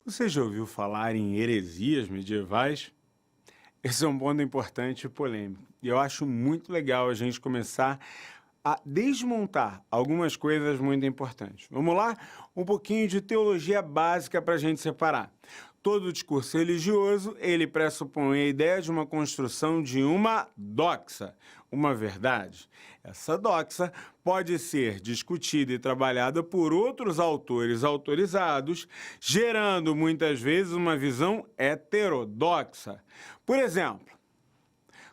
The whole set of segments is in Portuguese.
Você já ouviu falar em heresias medievais? Esse é um ponto importante e polêmico. E eu acho muito legal a gente começar a desmontar algumas coisas muito importantes. Vamos lá? Um pouquinho de teologia básica para a gente separar. Todo discurso religioso, ele pressupõe a ideia de uma construção de uma doxa, uma verdade. Essa doxa pode ser discutida e trabalhada por outros autores autorizados, gerando muitas vezes uma visão heterodoxa. Por exemplo,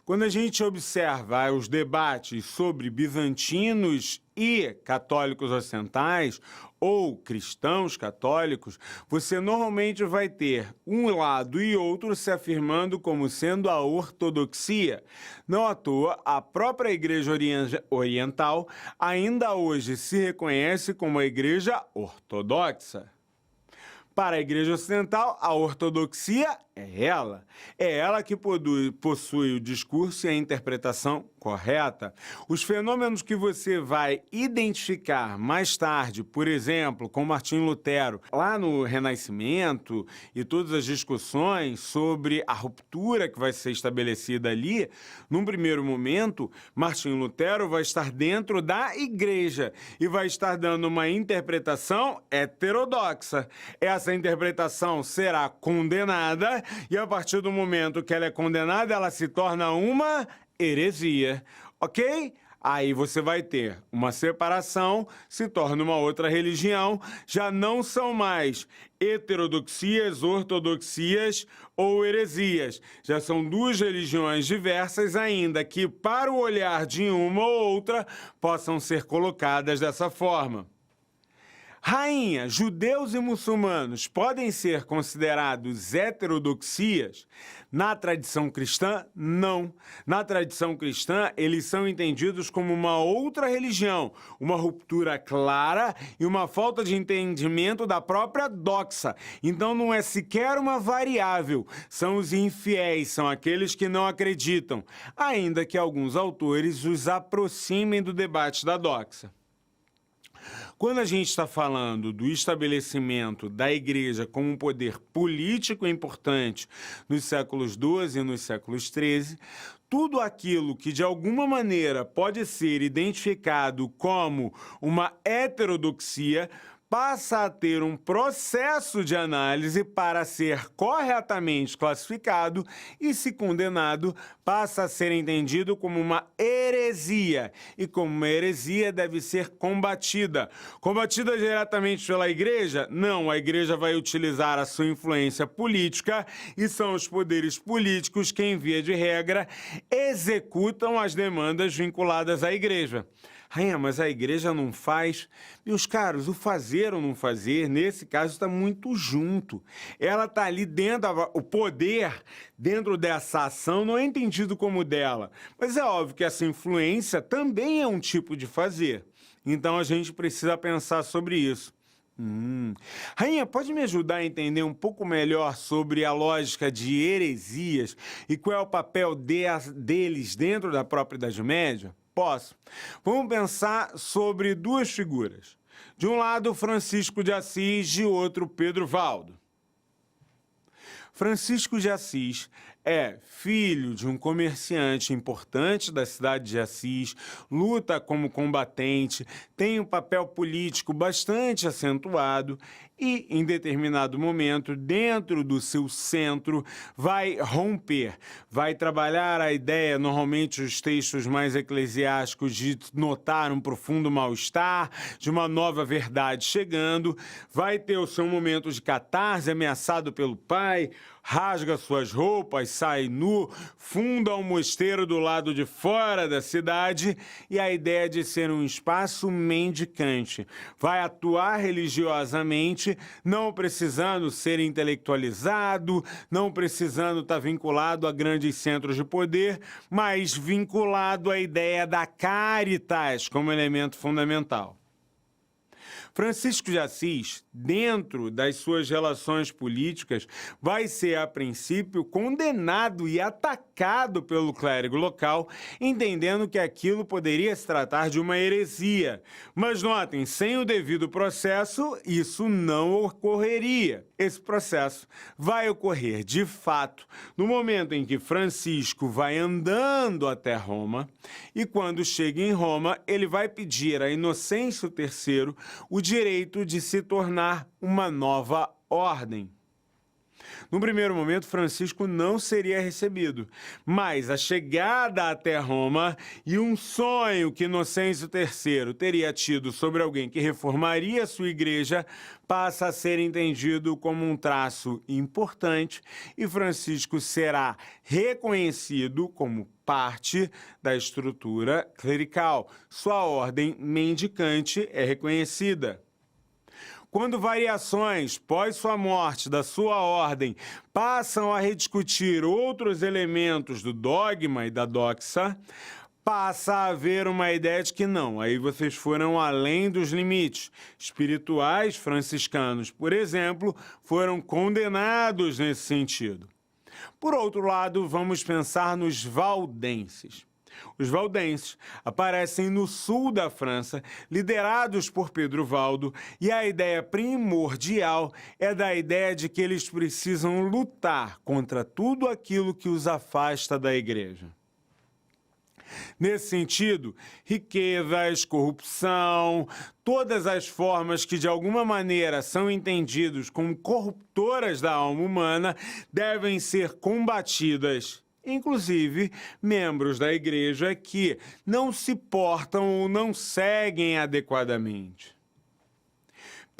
quando a gente observa os debates sobre bizantinos e católicos ocidentais ou cristãos católicos, você normalmente vai ter um lado e outro se afirmando como sendo a ortodoxia. Não à toa, a própria Igreja Oriental ainda hoje se reconhece como a Igreja Ortodoxa. Para a Igreja Ocidental, a ortodoxia é ela. É ela que possui o discurso e a interpretação correta. Os fenômenos que você vai identificar mais tarde, por exemplo, com Martinho Lutero, lá no Renascimento, e todas as discussões sobre a ruptura que vai ser estabelecida ali, num primeiro momento, Martinho Lutero vai estar dentro da Igreja e vai estar dando uma interpretação heterodoxa. Essa interpretação será condenada e a partir do momento que ela é condenada, ela se torna uma heresia, ok? Aí você vai ter uma separação, se torna uma outra religião, já não são mais heterodoxias, ortodoxias ou heresias. Já são duas religiões diversas, ainda que, para o olhar de uma ou outra, possam ser colocadas dessa forma. Rainha, judeus e muçulmanos podem ser considerados heterodoxias? Na tradição cristã, não. Na tradição cristã, eles são entendidos como uma outra religião, uma ruptura clara e uma falta de entendimento da própria doxa. Então não é sequer uma variável, são os infiéis, são aqueles que não acreditam, ainda que alguns autores os aproximem do debate da doxa. Quando a gente está falando do estabelecimento da Igreja como um poder político importante nos séculos XII e nos séculos XIII, tudo aquilo que de alguma maneira pode ser identificado como uma heterodoxia passa a ter um processo de análise para ser corretamente classificado e, se condenado, passa a ser entendido como uma heresia. E como uma heresia deve ser combatida. Combatida diretamente pela Igreja? Não, a Igreja vai utilizar a sua influência política e são os poderes políticos que, em via de regra, executam as demandas vinculadas à Igreja. Rainha, mas a Igreja não faz. Meus caros, o fazer ou não fazer, nesse caso, está muito junto. Ela está ali dentro, o poder dentro dessa ação não é entendido como dela. Mas é óbvio que essa influência também é um tipo de fazer. Então a gente precisa pensar sobre isso. Rainha, pode me ajudar a entender um pouco melhor sobre a lógica de heresias e qual é o papel deles dentro da própria Idade Média? Posso. Vamos pensar sobre duas figuras. De um lado, Francisco de Assis, de outro, Pedro Valdo. Francisco de Assis é filho de um comerciante importante da cidade de Assis, luta como combatente, tem um papel político bastante acentuado e, em determinado momento, dentro do seu centro, vai romper, vai trabalhar a ideia, normalmente os textos mais eclesiásticos, de notar um profundo mal-estar, de uma nova verdade chegando, vai ter o seu momento de catarse, ameaçado pelo pai, rasga suas roupas, sai nu, funda um mosteiro do lado de fora da cidade e a ideia de ser um espaço mendicante. Vai atuar religiosamente, não precisando ser intelectualizado, não precisando estar vinculado a grandes centros de poder, mas vinculado à ideia da caritas como elemento fundamental. Francisco de Assis, dentro das suas relações políticas, vai ser, a princípio, condenado e atacado pelo clérigo local, entendendo que aquilo poderia se tratar de uma heresia. Mas notem, sem o devido processo, isso não ocorreria. Esse processo vai ocorrer, de fato, no momento em que Francisco vai andando até Roma e, quando chega em Roma, ele vai pedir a Inocêncio III o direito de se tornar uma nova ordem. No primeiro momento, Francisco não seria recebido, mas a chegada até Roma e um sonho que Inocêncio III teria tido sobre alguém que reformaria sua igreja passa a ser entendido como um traço importante e Francisco será reconhecido como parte da estrutura clerical. Sua ordem mendicante é reconhecida. Quando variações, pós sua morte, da sua ordem, passam a rediscutir outros elementos do dogma e da doxa, passa a haver uma ideia de que não, aí vocês foram além dos limites. Espirituais franciscanos, por exemplo, foram condenados nesse sentido. Por outro lado, vamos pensar nos valdenses. Os valdenses aparecem no sul da França, liderados por Pedro Valdo, e a ideia primordial é da ideia de que eles precisam lutar contra tudo aquilo que os afasta da igreja. Nesse sentido, riquezas, corrupção, todas as formas que de alguma maneira são entendidos como corruptoras da alma humana devem ser combatidas. Inclusive, membros da igreja que não se portam ou não seguem adequadamente.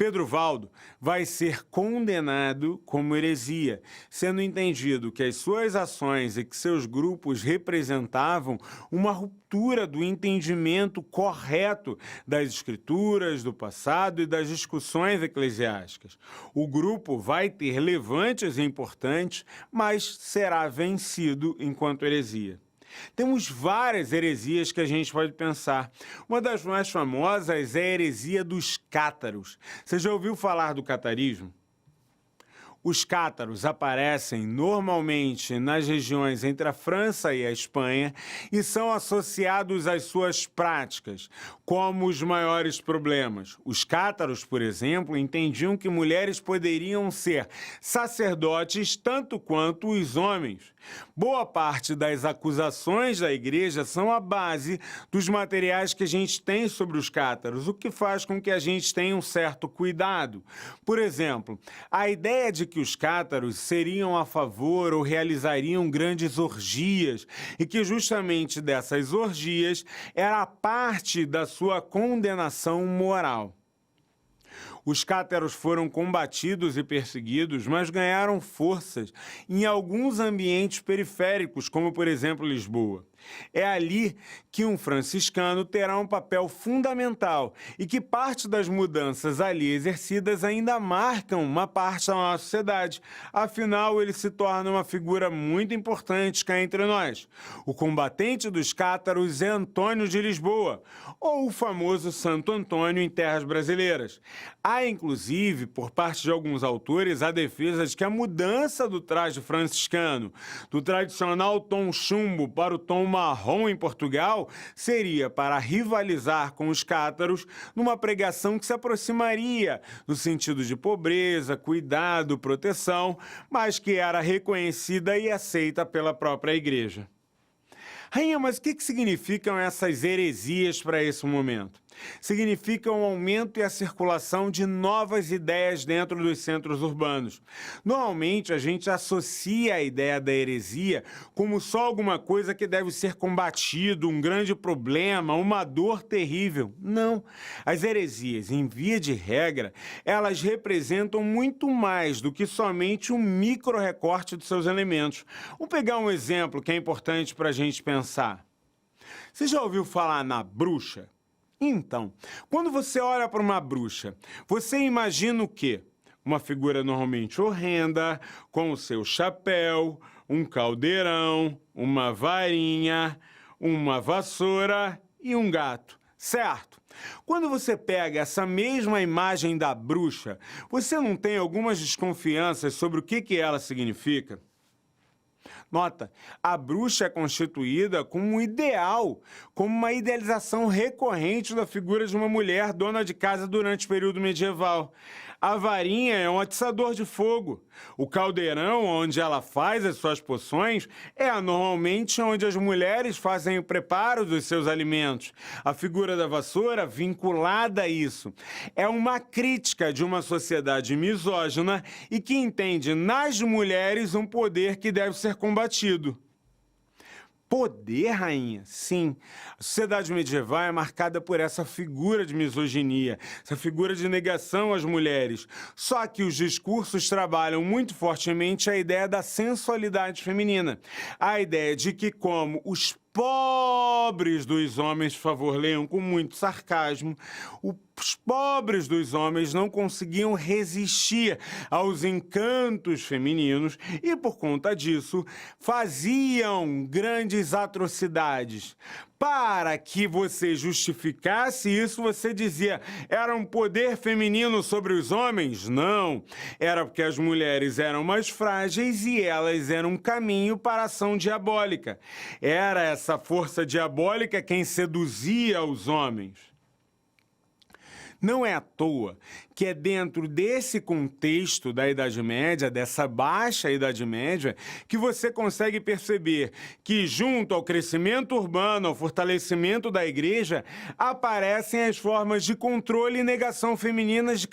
Pedro Valdo vai ser condenado como heresia, sendo entendido que as suas ações e que seus grupos representavam uma ruptura do entendimento correto das escrituras, do passado e das discussões eclesiásticas. O grupo vai ter levantes importantes, mas será vencido enquanto heresia. Temos várias heresias que a gente pode pensar. Uma das mais famosas é a heresia dos cátaros. Você já ouviu falar do catarismo? Os cátaros aparecem normalmente nas regiões entre a França e a Espanha e são associados às suas práticas como os maiores problemas. Os cátaros, por exemplo, entendiam que mulheres poderiam ser sacerdotes tanto quanto os homens. Boa parte das acusações da igreja são a base dos materiais que a gente tem sobre os cátaros, o que faz com que a gente tenha um certo cuidado. Por exemplo, a ideia de que os cátaros seriam a favor ou realizariam grandes orgias e que justamente dessas orgias era parte da sua condenação moral. Os cátaros foram combatidos e perseguidos, mas ganharam forças em alguns ambientes periféricos, como, por exemplo, Lisboa. É ali que um franciscano terá um papel fundamental e que parte das mudanças ali exercidas ainda marcam uma parte da nossa sociedade. Afinal, ele se torna uma figura muito importante cá entre nós. O combatente dos cátaros é Antônio de Lisboa, ou o famoso Santo Antônio em terras brasileiras. Há, inclusive, por parte de alguns autores, a defesa de que a mudança do traje franciscano, do tradicional tom chumbo para o tom marrom em Portugal, seria para rivalizar com os cátaros numa pregação que se aproximaria no sentido de pobreza, cuidado, proteção, mas que era reconhecida e aceita pela própria igreja. Rainha, mas o que significam essas heresias para esse momento? Significam o aumento e a circulação de novas ideias dentro dos centros urbanos. Normalmente, a gente associa a ideia da heresia como só alguma coisa que deve ser combatido, um grande problema, uma dor terrível. Não. As heresias, em via de regra, elas representam muito mais do que somente um micro-recorte de seus elementos. Vamos pegar um exemplo que é importante para a gente pensar. Você já ouviu falar na bruxa? Então, quando você olha para uma bruxa, você imagina o quê? Uma figura normalmente horrenda, com o seu chapéu, um caldeirão, uma varinha, uma vassoura e um gato, certo? Quando você pega essa mesma imagem da bruxa, você não tem algumas desconfianças sobre o que ela significa? Nota, a bruxa é constituída como um ideal, como uma idealização recorrente da figura de uma mulher dona de casa durante o período medieval. A varinha é um atiçador de fogo. O caldeirão, onde ela faz as suas poções, é normalmente onde as mulheres fazem o preparo dos seus alimentos. A figura da vassoura, vinculada a isso, é uma crítica de uma sociedade misógina e que entende nas mulheres um poder que deve ser combatido. Poder, rainha? Sim. A sociedade medieval é marcada por essa figura de misoginia, essa figura de negação às mulheres. Só que os discursos trabalham muito fortemente a ideia da sensualidade feminina. A ideia de que, como os pobres dos homens, por favor, leiam com muito sarcasmo, os pobres dos homens não conseguiam resistir aos encantos femininos e, por conta disso, faziam grandes atrocidades. Para que você justificasse isso, você dizia, era um poder feminino sobre os homens? Não, era porque as mulheres eram mais frágeis e elas eram um caminho para a ação diabólica. Era essa força diabólica quem seduzia os homens. Não é à toa que é dentro desse contexto da Idade Média, dessa baixa Idade Média, que você consegue perceber que, junto ao crescimento urbano, ao fortalecimento da igreja, aparecem as formas de controle e negação femininas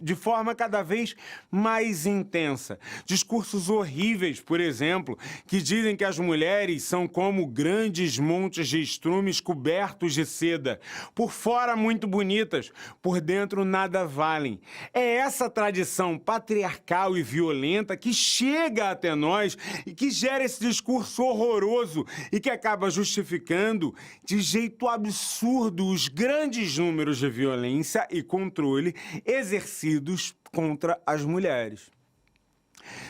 de forma cada vez mais intensa. Discursos horríveis, por exemplo, que dizem que as mulheres são como grandes montes de estrumes cobertos de seda, por fora muito bonitas, por dentro nada valem. É essa tradição patriarcal e violenta que chega até nós e que gera esse discurso horroroso e que acaba justificando de jeito absurdo os grandes números de violência e controle exercidos contra as mulheres.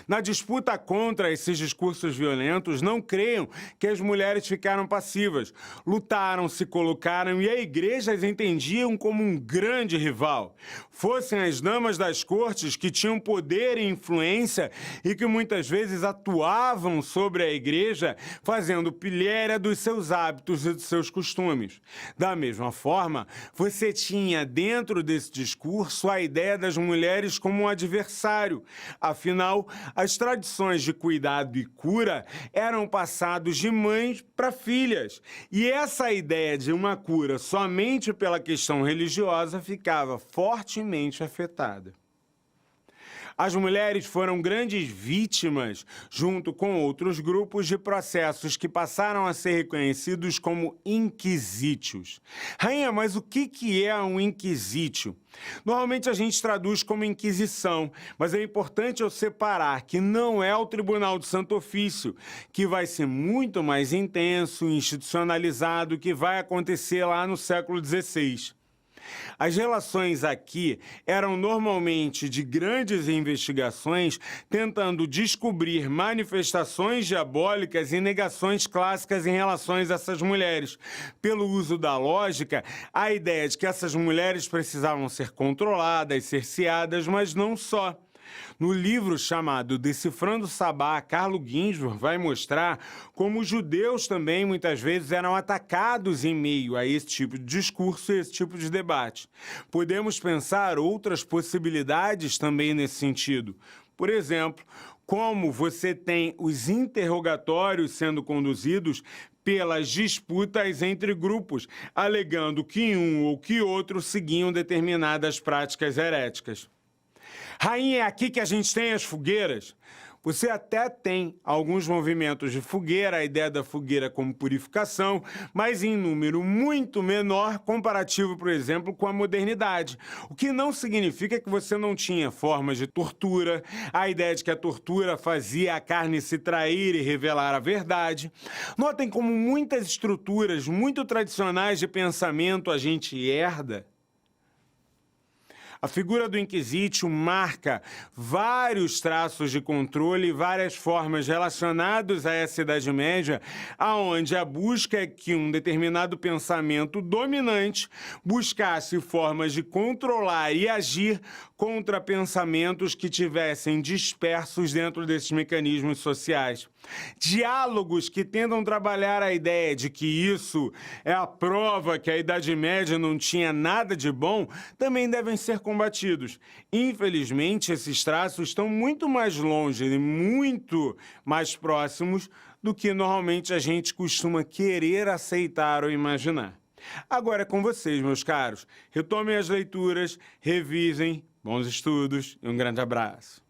Na disputa contra esses discursos violentos, não creiam que as mulheres ficaram passivas. Lutaram, se colocaram e a igreja as entendiam como um grande rival. Fossem as damas das cortes que tinham poder e influência e que muitas vezes atuavam sobre a igreja, fazendo pilhéria dos seus hábitos e dos seus costumes. Da mesma forma, você tinha dentro desse discurso a ideia das mulheres como um adversário. Afinal, as tradições de cuidado e cura eram passados de mães para filhas. E essa ideia de uma cura somente pela questão religiosa ficava fortemente afetada. As mulheres foram grandes vítimas, junto com outros grupos, de processos que passaram a ser reconhecidos como inquisítios. Rainha, mas o que é um inquisítio? Normalmente a gente traduz como Inquisição, mas é importante eu separar que não é o Tribunal do Santo Ofício, que vai ser muito mais intenso, institucionalizado, que vai acontecer lá no século XVI. As relações aqui eram normalmente de grandes investigações, tentando descobrir manifestações diabólicas e negações clássicas em relação a essas mulheres. Pelo uso da lógica, a ideia de que essas mulheres precisavam ser controladas, cerceadas, mas não só. No livro chamado Decifrando Sabá, Carlo Ginzburg vai mostrar como os judeus também muitas vezes eram atacados em meio a esse tipo de discurso e esse tipo de debate. Podemos pensar outras possibilidades também nesse sentido. Por exemplo, como você tem os interrogatórios sendo conduzidos pelas disputas entre grupos, alegando que um ou que outro seguiam determinadas práticas heréticas. Rainha, é aqui que a gente tem as fogueiras. Você até tem alguns movimentos de fogueira, a ideia da fogueira como purificação, mas em número muito menor comparativo, por exemplo, com a modernidade. O que não significa que você não tinha formas de tortura, a ideia de que a tortura fazia a carne se trair e revelar a verdade. Notem como muitas estruturas muito tradicionais de pensamento a gente herda. A figura do Inquisitio marca vários traços de controle e várias formas relacionadas a essa Idade Média, aonde a busca é que um determinado pensamento dominante buscasse formas de controlar e agir contra pensamentos que tivessem dispersos dentro desses mecanismos sociais. Diálogos que tentam trabalhar a ideia de que isso é a prova que a Idade Média não tinha nada de bom também devem ser combatidos. Infelizmente, esses traços estão muito mais longe e muito mais próximos do que normalmente a gente costuma querer aceitar ou imaginar. Agora é com vocês, meus caros. Retomem as leituras, revisem, bons estudos e um grande abraço.